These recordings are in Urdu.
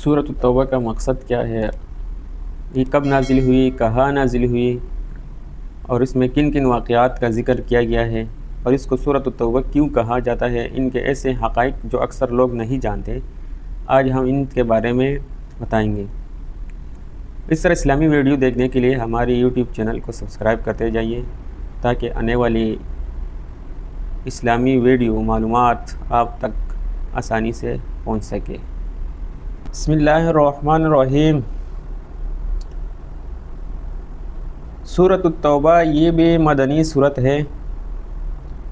سورۃ التوبہ کا مقصد کیا ہے، یہ کب نازل ہوئی، کہاں نازل ہوئی، اور اس میں کن کن واقعات کا ذکر کیا گیا ہے، اور اس کو سورۃ التوبہ کیوں کہا جاتا ہے، ان کے ایسے حقائق جو اکثر لوگ نہیں جانتے، آج ہم ان کے بارے میں بتائیں گے۔ اس طرح اسلامی ویڈیو دیکھنے کے لیے ہماری یوٹیوب چینل کو سبسکرائب کرتے جائیے تاکہ آنے والی اسلامی ویڈیو معلومات آپ تک آسانی سے پہنچ سکے۔ بسم اللہ الرحمن الرحیم۔ سورۃ التوبہ یہ بھی مدنی سورت ہے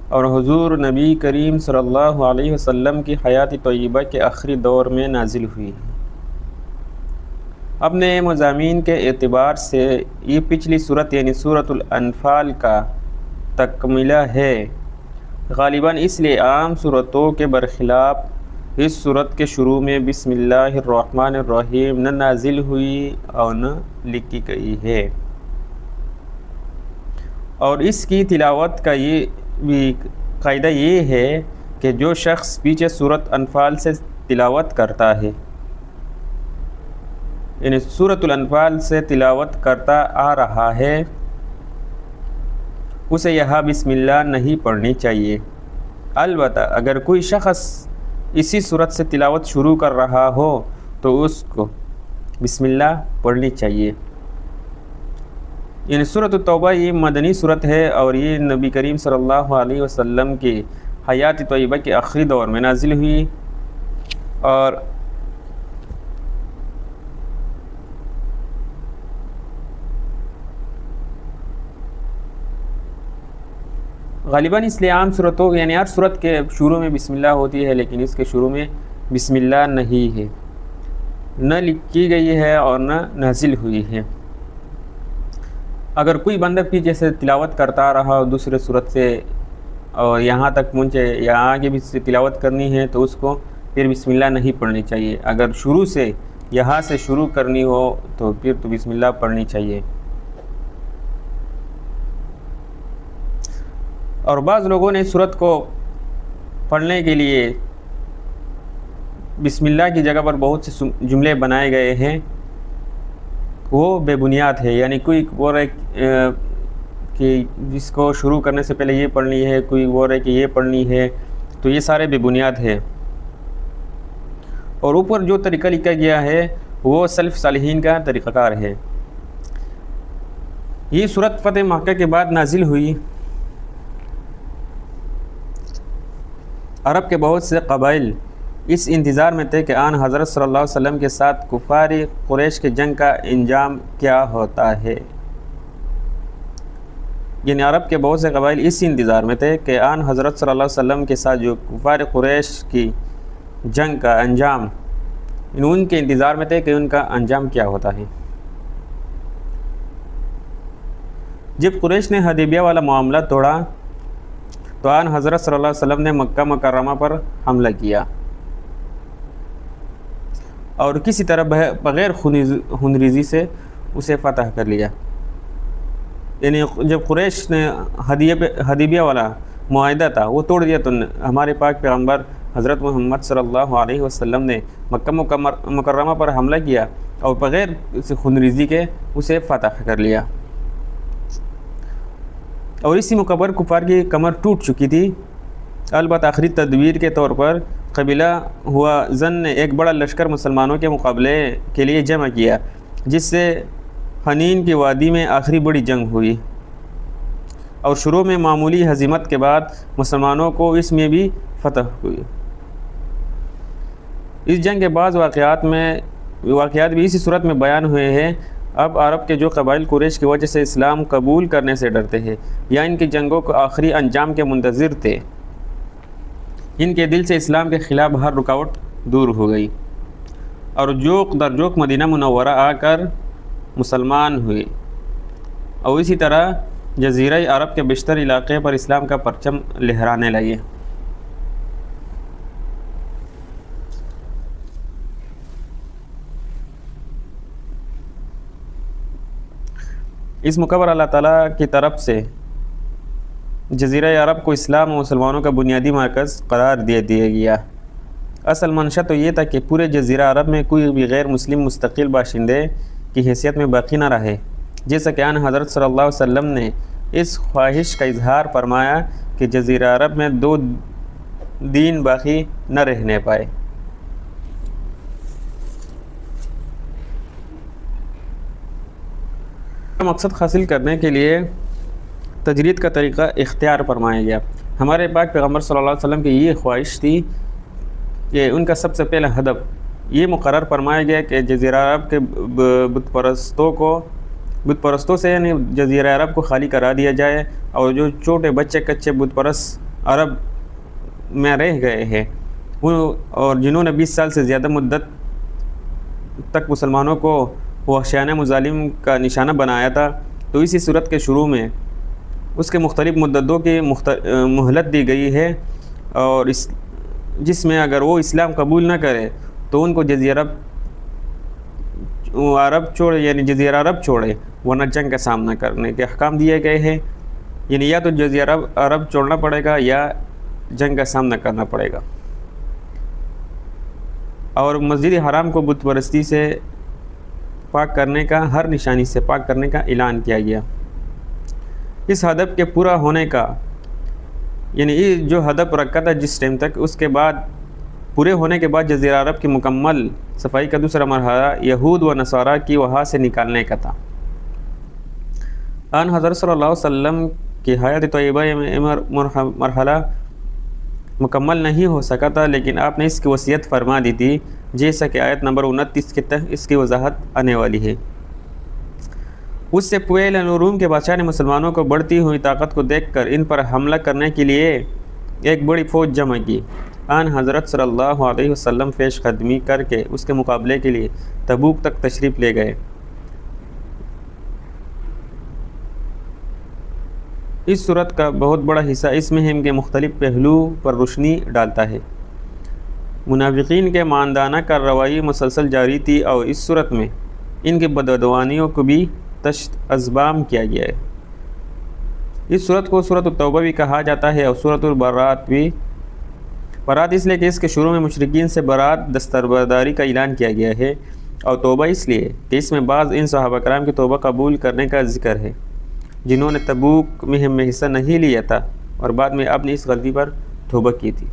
اور حضور نبی کریم صلی اللہ علیہ وسلم کی حیات طیبہ کے آخری دور میں نازل ہوئی ہے۔ اپنے مضامین کے اعتبار سے یہ پچھلی سورت یعنی سورۃ الانفال کا تکملہ ہے۔ غالباً اس لیے عام سورتوں کے برخلاف اس سورت کے شروع میں بسم اللہ الرحمن الرحیم نہ نازل ہوئی اور نہ لکھی گئی ہے، اور اس کی تلاوت کا یہ بھی قاعدہ یہ ہے کہ جو شخص پیچھے سورۃ انفال سے تلاوت کرتا ہے، یعنی سورۃ الانفال سے تلاوت کرتا آ رہا ہے، اسے یہاں بسم اللہ نہیں پڑھنی چاہیے۔ البتہ اگر کوئی شخص اسی سورت سے تلاوت شروع کر رہا ہو تو اس کو بسم اللہ پڑھنی چاہیے۔ یعنی سورۃ التوبہ یہ مدنی سورت ہے اور یہ نبی کریم صلی اللہ علیہ وسلم کی حیات طیبہ کے آخری دور میں نازل ہوئی، اور غالباً اس لیے عام صورتوں یعنی ہر صورت کے شروع میں بسم اللہ ہوتی ہے، لیکن اس کے شروع میں بسم اللہ نہیں ہے، نہ لکھی گئی ہے اور نہ نازل ہوئی ہے۔ اگر کوئی بندہ پیچھے سے تلاوت کرتا رہا اور دوسرے صورت سے اور یہاں تک پہنچے یا آگے بھی تلاوت کرنی ہے تو اس کو پھر بسم اللہ نہیں پڑھنی چاہیے۔ اگر شروع سے یہاں سے شروع کرنی ہو تو پھر تو بسم اللہ پڑھنی چاہیے۔ اور بعض لوگوں نے سورت کو پڑھنے کے لیے بسم اللہ کی جگہ پر بہت سے جملے بنائے گئے ہیں، وہ بے بنیاد ہے۔ یعنی کوئی بول رہے کہ جس کو شروع کرنے سے پہلے یہ پڑھنی ہے، کوئی بول رہے کہ یہ پڑھنی ہے، تو یہ سارے بے بنیاد ہے۔ اور اوپر جو طریقہ لکھا گیا ہے وہ سلف صالحین کا طریقہ کار ہے۔ یہ سورت فتح مکہ کے بعد نازل ہوئی۔ عرب کے بہت سے قبائل اس انتظار میں تھے کہ آن حضرت صلی اللہ علیہ وسلم کے ساتھ کفار قریش کے جنگ کا انجام کیا ہوتا ہے۔ یعنی عرب کے بہت سے قبائل اس انتظار میں تھے کہ آن حضرت صلی اللہ علیہ وسلم کے ساتھ جو کفار قریش کی جنگ کا انجام، ان کے انتظار میں تھے کہ ان کا انجام کیا ہوتا ہے۔ جب قریش نے حدیبیہ والا معاملہ توڑا تو آن حضرت صلی اللہ علیہ وسلم نے مکہ مکرمہ پر حملہ کیا اور کسی طرح بغیر خونریزی سے اسے فتح کر لیا۔ یعنی جب قریش نے حدیبیہ والا معاہدہ تھا وہ توڑ دیا تو ہمارے پاک پیغمبر حضرت محمد صلی اللہ علیہ وسلم نے مکہ مکرمہ پر حملہ کیا اور بغیر خونریزی کے اسے فتح کر لیا۔ اور اسی موقع پر کفار کی کمر ٹوٹ چکی تھی۔ البتہ آخری تدبیر کے طور پر قبیلہ ہوا زن نے ایک بڑا لشکر مسلمانوں کے مقابلے کے لیے جمع کیا، جس سے حنین کی وادی میں آخری بڑی جنگ ہوئی، اور شروع میں معمولی ہزیمت کے بعد مسلمانوں کو اس میں بھی فتح ہوئی۔ اس جنگ کے بعض واقعات بھی اسی صورت میں بیان ہوئے ہیں۔ اب عرب کے جو قبائل قریش کی وجہ سے اسلام قبول کرنے سے ڈرتے ہیں یا ان کی جنگوں کو آخری انجام کے منتظر تھے، ان کے دل سے اسلام کے خلاف ہر رکاوٹ دور ہو گئی اور جوق در جوق مدینہ منورہ آ کر مسلمان ہوئے، اور اسی طرح جزیرہ عرب کے بیشتر علاقے پر اسلام کا پرچم لہرانے لگے۔ اس موقع پر اللہ تعالیٰ کی طرف سے جزیرہ عرب کو اسلام و مسلمانوں کا بنیادی مرکز قرار دیا گیا۔ اصل منشا تو یہ تھا کہ پورے جزیرہ عرب میں کوئی بھی غیر مسلم مستقل باشندے کی حیثیت میں باقی نہ رہے، جیسا کہ آن حضرت صلی اللہ علیہ وسلم نے اس خواہش کا اظہار فرمایا کہ جزیرہ عرب میں 2 دین باقی نہ رہنے پائے۔ مقصد حاصل کرنے کے لیے تجرید کا طریقہ اختیار فرمایا گیا۔ ہمارے پاک پیغمبر صلی اللہ علیہ وسلم کی یہ خواہش تھی کہ ان کا سب سے پہلا ہدف یہ مقرر فرمایا گیا کہ جزیرہ عرب کے بت پرستوں سے یعنی جزیرہ عرب کو خالی کرا دیا جائے، اور جو چھوٹے بچے کچے بت پرست عرب میں رہ گئے ہیں اور جنہوں نے 20 سال سے زیادہ مدت تک مسلمانوں کو وحشیانہ مظالم کا نشانہ بنایا تھا، تو اسی صورت کے شروع میں اس کے مختلف مدتوں کی مہلت دی گئی ہے، اور جس میں اگر وہ اسلام قبول نہ کرے تو ان کو جزیرہ عرب چھوڑے ورنہ جنگ کا سامنا کرنے کے احکام دیے گئے ہیں، یعنی یا تو جزیرہ عرب چھوڑنا پڑے گا یا جنگ کا سامنا کرنا پڑے گا۔ اور مسجد حرام کو بت پرستی سے پاک کرنے کا، ہر نشانی سے پاک کرنے کا اعلان کیا گیا۔ اس ہدف کے پورا ہونے کا یعنی یہ جو ہدف رکھا تھا جس ٹائم تک، اس کے بعد پورے ہونے کے بعد جزیرہ عرب کی مکمل صفائی کا دوسرا مرحلہ یہود و نصارہ کی وہاں سے نکالنے کا تھا۔ آن حضرت صلی اللہ علیہ وسلم کی حیات طیبہ میں مرحلہ مکمل نہیں ہو سکا تھا، لیکن آپ نے اس کی وصیت فرما دی تھی، جیسا کہ آیت نمبر 29 کے تحت اس کی وضاحت آنے والی ہے۔ اس سے پہلے روم کے بادشاہ نے مسلمانوں کو بڑھتی ہوئی طاقت کو دیکھ کر ان پر حملہ کرنے کے لیے ایک بڑی فوج جمع کی۔ آن حضرت صلی اللہ علیہ وسلم پیش قدمی کر کے اس کے مقابلے کے لیے تبوک تک تشریف لے گئے۔ اس صورت کا بہت بڑا حصہ اس مہم کے مختلف پہلو پر روشنی ڈالتا ہے۔ منافقین کے ماندانہ کارروائی مسلسل جاری تھی، اور اس صورت میں ان کی بدعنوانیوں کو بھی تشت ازبام کیا گیا ہے۔ اس صورت کو سورۃ التوبہ بھی کہا جاتا ہے اور سورۃ البراءت بھی۔ برات اس لیے کہ اس کے شروع میں مشرکین سے برات دستبرداری کا اعلان کیا گیا ہے، اور توبہ اس لیے کہ اس میں بعض ان صحابہ کرام کی توبہ قبول کرنے کا ذکر ہے جنہوں نے تبوک مہم میں حصہ نہیں لیا تھا اور بعد میں اپنی اس غلطی پر توبہ کی تھی۔